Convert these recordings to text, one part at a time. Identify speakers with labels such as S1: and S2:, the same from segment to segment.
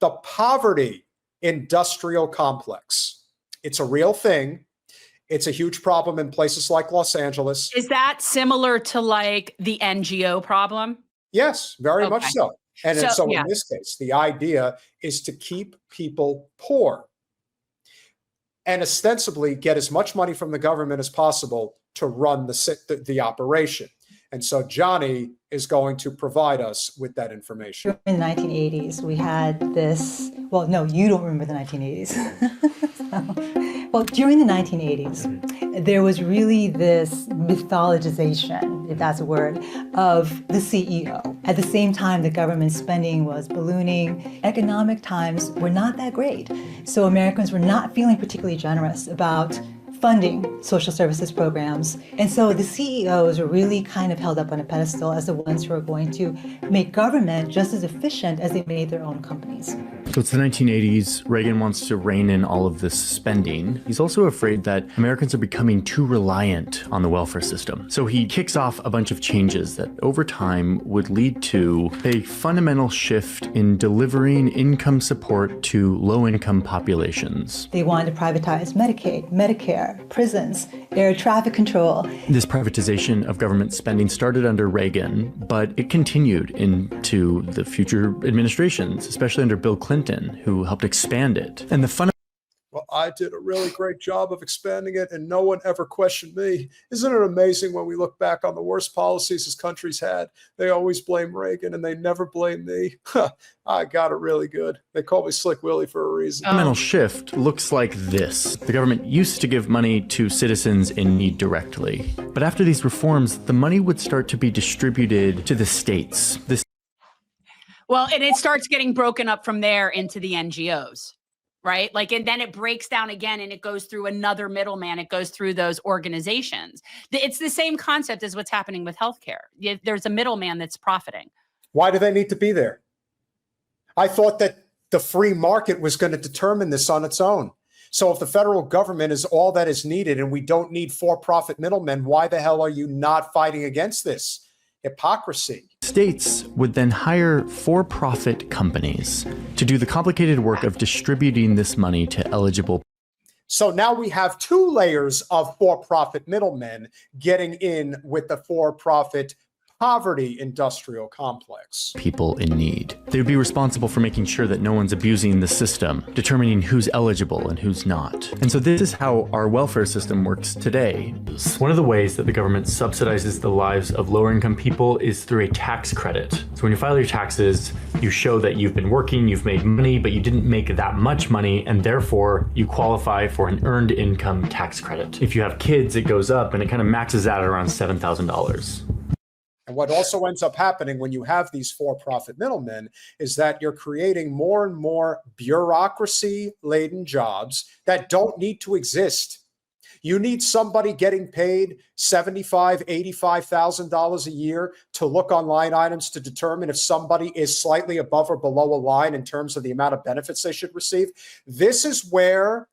S1: the poverty industrial complex. It's a real thing. It's a huge problem in places like Los Angeles.
S2: Is that similar to like the NGO problem?
S1: Yes, very much so. And so
S2: yeah.
S1: in this case, the idea is to keep people poor and ostensibly get as much money from the government as possible to run the operation. And so Johnny is going to provide us with that information.
S3: In the 1980s, we had this, well, no, you don't remember the 1980s. Well, during the 1980s, there was really this mythologization, if that's a word, of the CEO. At the same time, the government spending was ballooning. Economic times were not that great. So Americans were not feeling particularly generous about funding social services programs. And so the CEOs are really kind of held up on a pedestal as the ones who are going to make government just as efficient as they made their own companies.
S4: So it's the 1980s. Reagan wants to rein in all of this spending. He's also afraid that Americans are becoming too reliant on the welfare system. So he kicks off a bunch of changes that over time would lead to a fundamental shift in delivering income support to low-income populations.
S3: They wanted to privatize Medicaid, Medicare, prisons, air traffic control.
S4: This privatization of government spending started under Reagan, but it continued into the future administrations, especially under Bill Clinton, who helped expand it. And
S1: well, I did a really great job of expanding it, and no one ever questioned me. Isn't it amazing when we look back on the worst policies this country's had? They always blame Reagan, and they never blame me. I got it really good. They call me Slick Willie for a reason.
S4: The fundamental shift looks like this. The government used to give money to citizens in need directly. But after these reforms, the money would start to be distributed to the states.
S2: Well, and it starts getting broken up from there into the NGOs. Right? Like, and then it breaks down again and it goes through another middleman. It goes through those organizations. It's the same concept as what's happening with healthcare. There's a middleman that's profiting.
S1: Why do they need to be there? I thought that the free market was going to determine this on its own. So if the federal government is all that is needed and we don't need for-profit middlemen, why the hell are you not fighting against this? Hypocrisy.
S4: States would then hire for-profit companies to do the complicated work of distributing this money to eligible.
S1: So now we have two layers of for-profit middlemen getting in with the for-profit poverty industrial complex.
S4: People in need. They would be responsible for making sure that no one's abusing the system, determining who's eligible and who's not. And so this is how our welfare system works today. One of the ways that the government subsidizes the lives of lower income people is through a tax credit. So when you file your taxes, you show that you've been working, you've made money, but you didn't make that much money, and therefore you qualify for an earned income tax credit. If you have kids, it goes up and it kind of maxes out at around $7,000.
S1: And what also ends up happening when you have these for-profit middlemen is that you're creating more and more bureaucracy-laden jobs that don't need to exist. You need somebody getting paid $75,000, $85,000 a year to look on line items to determine if somebody is slightly above or below a line in terms of the amount of benefits they should receive. This is where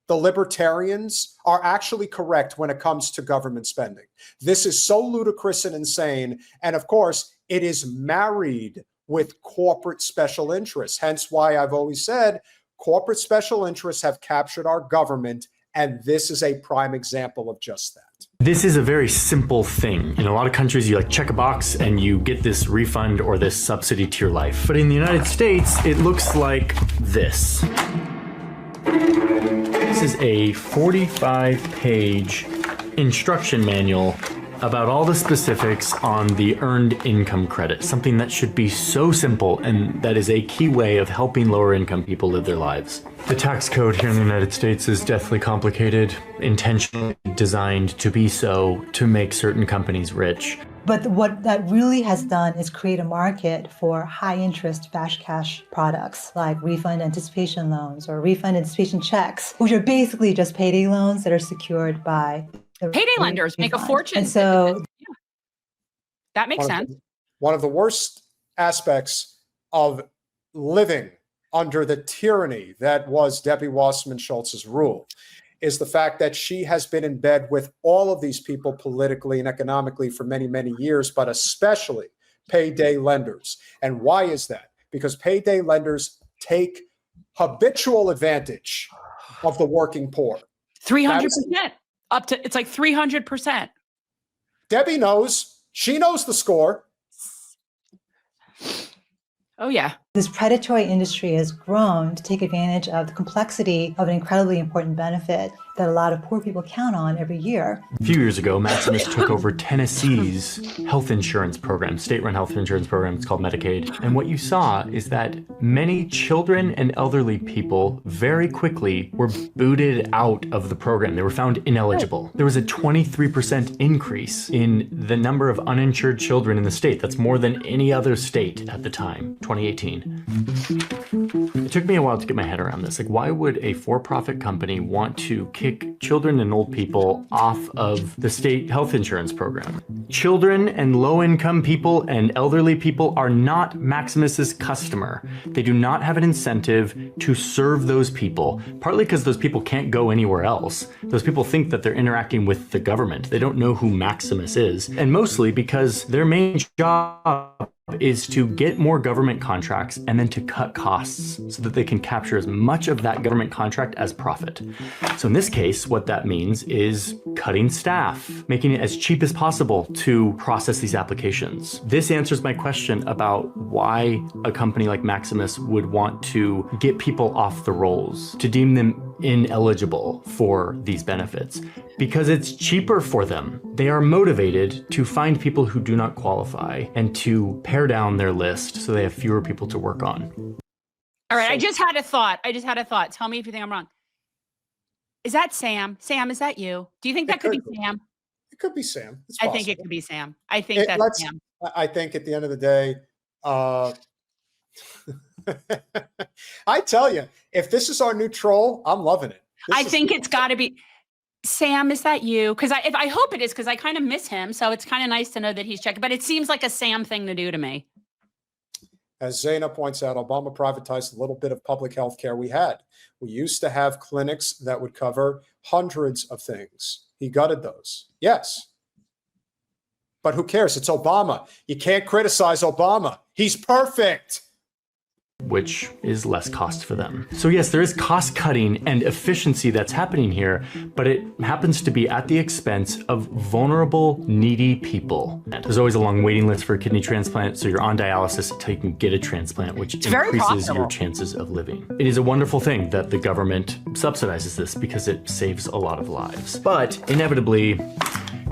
S1: the libertarians are actually correct when it comes to government spending. This is so ludicrous and insane. And of course, it is married with corporate special interests. Hence why I've always said corporate special interests have captured our government. And this is a prime example of just that.
S4: This is a very simple thing. In a lot of countries, you check a box and you get this refund or this subsidy to your life. But in the United States, it looks like this. This is a 45-page instruction manual about all the specifics on the earned income credit, something that should be so simple and that is a key way of helping lower income people live their lives. The tax code here in the United States is deathly complicated, intentionally designed to be so, to make certain companies rich.
S3: But what that really has done is create a market for high-interest fast cash products like refund anticipation loans or refund anticipation checks, which are basically just payday loans that are secured by
S2: payday lenders make a fortune.
S3: And so
S2: that makes sense.
S1: One of the worst aspects of living under the tyranny that was Debbie Wasserman Schultz's rule is the fact that she has been in bed with all of these people politically and economically for many, many years, but especially payday lenders. And why is that? Because payday lenders take habitual advantage of the working poor.
S2: 300%. Up to, it's like 300%.
S1: Debbie knows. She knows the score.
S2: Oh, yeah.
S3: This predatory industry has grown to take advantage of the complexity of an incredibly important benefit that a lot of poor people count on every year.
S4: A few years ago, Maximus took over Tennessee's health insurance program, state-run health insurance program. It's called Medicaid. And what you saw is that many children and elderly people very quickly were booted out of the program. They were found ineligible. There was a 23% increase in the number of uninsured children in the state. That's more than any other state at the time, 2018. It took me a while to get my head around this. Like, why would a for-profit company want to kick children and old people off of the state health insurance program? Children and low-income people and elderly people are not Maximus's customer. They do not have an incentive to serve those people, partly because those people can't go anywhere else. Those people think that they're interacting with the government. They don't know who Maximus is. And mostly because their main job is to get more government contracts and then to cut costs so that they can capture as much of that government contract as profit. So in this case, what that means is cutting staff, making it as cheap as possible to process these applications. This answers my question about why a company like Maximus would want to get people off the rolls, to deem them ineligible for these benefits, because it's cheaper for them. They are motivated to find people who do not qualify and to pare down their list so they have fewer people to work on.
S2: All right. I just had a thought. Tell me if you think I'm wrong. Is that Sam? Sam, is that you? Do you think that could be Sam?
S1: It could be Sam. It's
S2: I think it could be Sam. I think that's Sam.
S1: I think at the end of the day, I tell you, if this is our new troll, I'm loving it.
S2: I think it's got to be Sam. Is that you? Because I hope it is, because I kind of miss him. So it's kind of nice to know that he's checking. But it seems like a Sam thing to do to me.
S1: As Zaina points out, Obama privatized a little bit of public health care we had. We used to have clinics that would cover hundreds of things. He gutted those. Yes. But who cares? It's Obama. You can't criticize Obama. He's perfect.
S4: Which is less cost for them. So yes, there is cost cutting and efficiency that's happening here, but it happens to be at the expense of vulnerable, needy people. There's always a long waiting list for a kidney transplant, so you're on dialysis until you can get a transplant, which increases your chances of living. It is a wonderful thing that the government subsidizes this because it saves a lot of lives. But inevitably,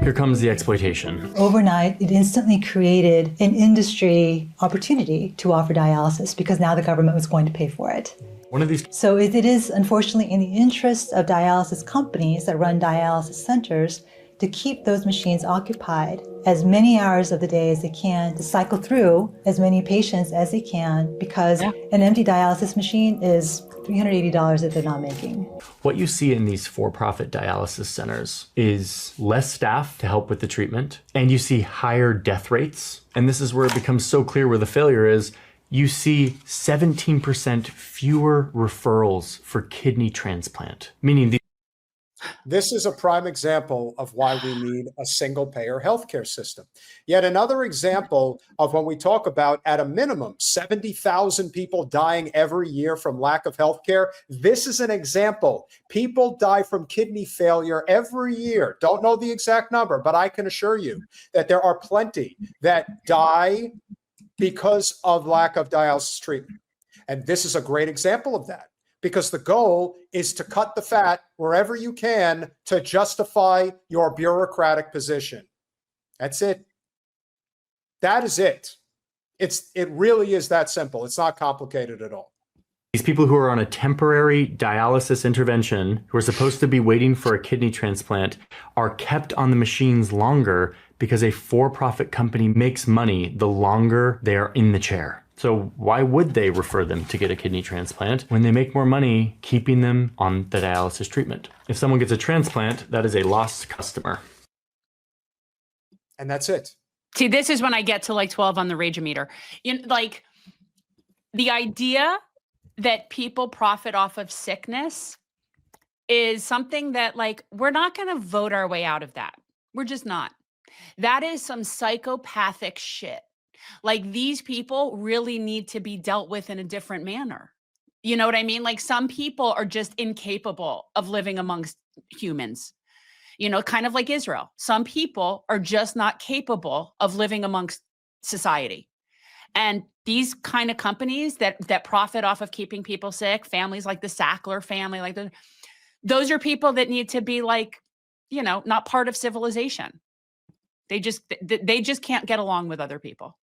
S4: here comes the exploitation.
S3: Overnight, it instantly created an industry opportunity to offer dialysis because now the government was going to pay for it.
S4: One of these.
S3: So it is unfortunately in the interest of dialysis companies that run dialysis centers to keep those machines occupied as many hours of the day as they can, to cycle through as many patients as they can, because an empty dialysis machine is $380 that they're not making.
S4: What you see in these for-profit dialysis centers is less staff to help with the treatment, and you see higher death rates. And this is where it becomes so clear where the failure is. You see 17% fewer referrals for kidney transplant, meaning
S1: this is a prime example of why we need a single-payer healthcare system. Yet another example of when we talk about, at a minimum, 70,000 people dying every year from lack of healthcare. This is an example. People die from kidney failure every year. Don't know the exact number, but I can assure you that there are plenty that die because of lack of dialysis treatment. And this is a great example of that, because the goal is to cut the fat wherever you can to justify your bureaucratic position. That's it. That is it. It really is that simple. It's not complicated at all.
S4: These people who are on a temporary dialysis intervention, who are supposed to be waiting for a kidney transplant, are kept on the machines longer because a for-profit company makes money the longer they are in the chair. So why would they refer them to get a kidney transplant when they make more money keeping them on the dialysis treatment? If someone gets a transplant, that is a lost customer.
S1: And that's it.
S2: See, this is when I get to like 12 on the Rageometer. Like the idea that people profit off of sickness is something that, like, we're not going to vote our way out of that. We're just not. That is some psychopathic shit. Like, these people really need to be dealt with in a different manner. You know what I mean? Like some people are just incapable of living amongst humans, you know, kind of like Israel. Some people are just not capable of living amongst society. And these kind of companies that profit off of keeping people sick, families like the Sackler family, like those are people that need to be like, you know, not part of civilization. They just can't get along with other people.